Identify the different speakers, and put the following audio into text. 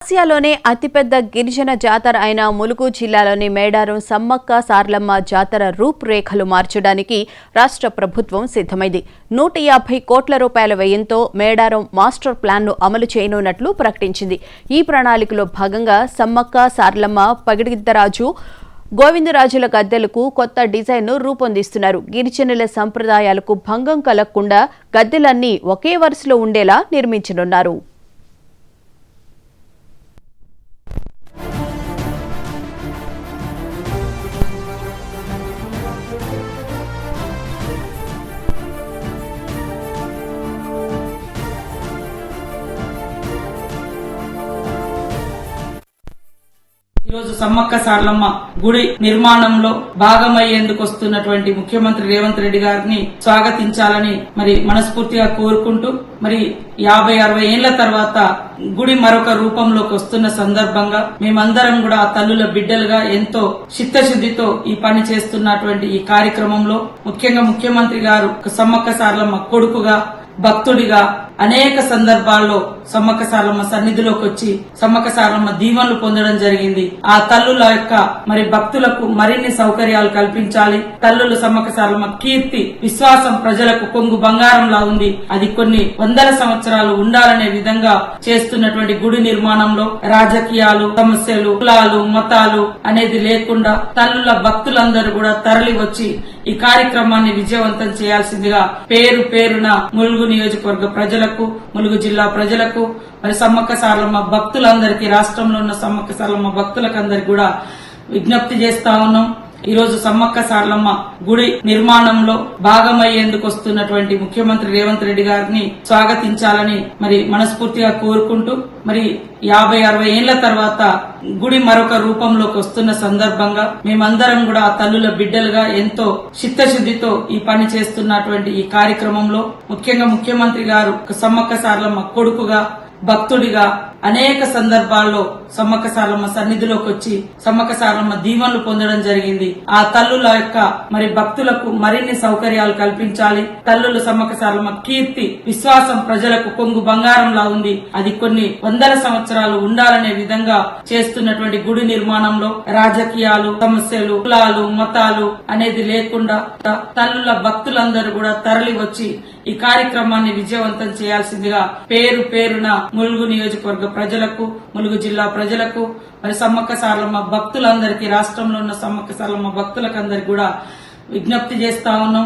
Speaker 1: ఆసియాలోనే అతిపెద్ద గిరిజన జాతర అయిన ములుగు జిల్లాలోని మేడారం సమ్మక్క సార్లమ్మ జాతర రూపురేఖలు మార్చడానికి రాష్ట్ర ప్రభుత్వం సిద్ధమైంది. 150 కోట్ల రూపాయల వ్యయంతో మేడారం మాస్టర్ ప్లాన్ను అమలు చేయనున్నట్లు ప్రకటించింది. ఈ ప్రణాళికలో భాగంగా సమ్మక్క సార్లమ్మ పగిడిద్దరాజు గోవిందరాజుల గద్దెలకు కొత్త డిజైన్ను రూపొందిస్తున్నారు. గిరిజనుల సంప్రదాయాలకు భంగం కలగకుండా గద్దెలన్నీ ఒకే వరుసలో ఉండేలా నిర్మించనున్నారు.
Speaker 2: ఈరోజు సమ్మక్క సార్లమ్మ గుడి నిర్మాణంలో భాగమయ్యేందుకు వస్తున్నటువంటి ముఖ్యమంత్రి రేవంత్ రెడ్డి గారిని స్వాగతించాలని మనస్ఫూర్తిగా కోరుకుంటూ 50-60 ఏళ్ల తర్వాత గుడి మరొక రూపంలోకి వస్తున్న సందర్భంగా మేమందరం కూడా ఆ తల్లుల బిడ్డలుగా ఎంతో చిత్తశుద్దితో ఈ పని చేస్తున్నటువంటి ఈ కార్యక్రమంలో ముఖ్యంగా ముఖ్యమంత్రి గారు సమ్మక్క సార్లమ్మ కొడుకుగా భక్తుడిగా అనేక సందర్భాల్లో సమ్మక్క సార్లమ్మ సన్నిధిలోకి వచ్చి సమ్మక్క సార్లమ్మ దీవెనలు పొందడం జరిగింది. ఆ తల్లుల యొక్క భక్తులకు మరిన్ని సౌకర్యాలు కల్పించాలి. తల్లులు సమ్మక్క సార్లమ్మ కీర్తి విశ్వాసం ప్రజలకు కొంగు బంగారంలా ఉంది. అది కొన్ని వందల సంవత్సరాలు ఉండాలనే విధంగా చేస్తున్నటువంటి గుడి నిర్మాణంలో రాజకీయాలు, సమస్యలు, కులాలు, మతాలు అనేది లేకుండా తల్లుల భక్తులందరూ కూడా తరలి వచ్చి ఈ కార్యక్రమాన్ని విజయవంతం చేయాల్సిందిగా పేరు పేరున ములుగు నియోజకవర్గ ప్రజలకు, ములుగు జిల్లా ప్రజలకు, సమ్మక్క సార్లమ్మ భక్తులందరికీ, రాష్ట్రంలో ఉన్న సమ్మక్క సార్లమ్మ భక్తులకందరికీ కూడా విజ్ఞప్తి చేస్తా ఉన్నాం. ఈ రోజు సమ్మక్క సార్లమ్మ గుడి నిర్మాణంలో భాగమయ్యేందుకు వస్తున్నటువంటి ముఖ్యమంత్రి రేవంత్ రెడ్డి గారిని స్వాగతించాలని మనస్ఫూర్తిగా కోరుకుంటూ 50-60 ఏళ్ల తర్వాత గుడి మరొక రూపంలోకి వస్తున్న సందర్భంగా మేమందరం కూడా ఆ తల్లుల బిడ్డలుగా ఎంతో చిత్తశుద్దితో ఈ పని చేస్తున్నటువంటి ఈ కార్యక్రమంలో ముఖ్యంగా ముఖ్యమంత్రి గారు సమ్మక్క సార్లమ్మ కొడుకుగా భక్తుడిగా అనేక సందర్భాల్లో సమ్మక్క సార్లమ్మ సన్నిధిలోకి వచ్చి సమ్మక్క సార్లమ్మ దీవెనలు పొందడం జరిగింది. ఆ తల్లుల యొక్క భక్తులకు మరిన్ని సౌకర్యాలు కల్పించాలి. తల్లులు సమ్మక్క సార్లమ్మ కీర్తి విశ్వాసం ప్రజలకు కొంగు బంగారంలా ఉంది. అది కొన్ని వందల సంవత్సరాలు ఉండాలనే విధంగా చేస్తున్నటువంటి గుడి నిర్మాణంలో రాజకీయాలు, సమస్యలు, కులాలు, మతాలు అనేది లేకుండా తల్లుల భక్తులందరూ కూడా తరలి వచ్చి ఈ కార్యక్రమాన్ని విజయవంతం చేయాల్సిందిగా పేరు పేరున ములుగు నియోజకవర్గ ప్రజలకు, ములుగు జిల్లా ప్రజలకు, సమ్మక్క సార్లమ్మ భక్తులందరికీ, రాష్ట్రంలో ఉన్న సమ్మక్క సార్లమ్మ భక్తులకందరికీ కూడా విజ్ఞప్తి చేస్తా ఉన్నాం.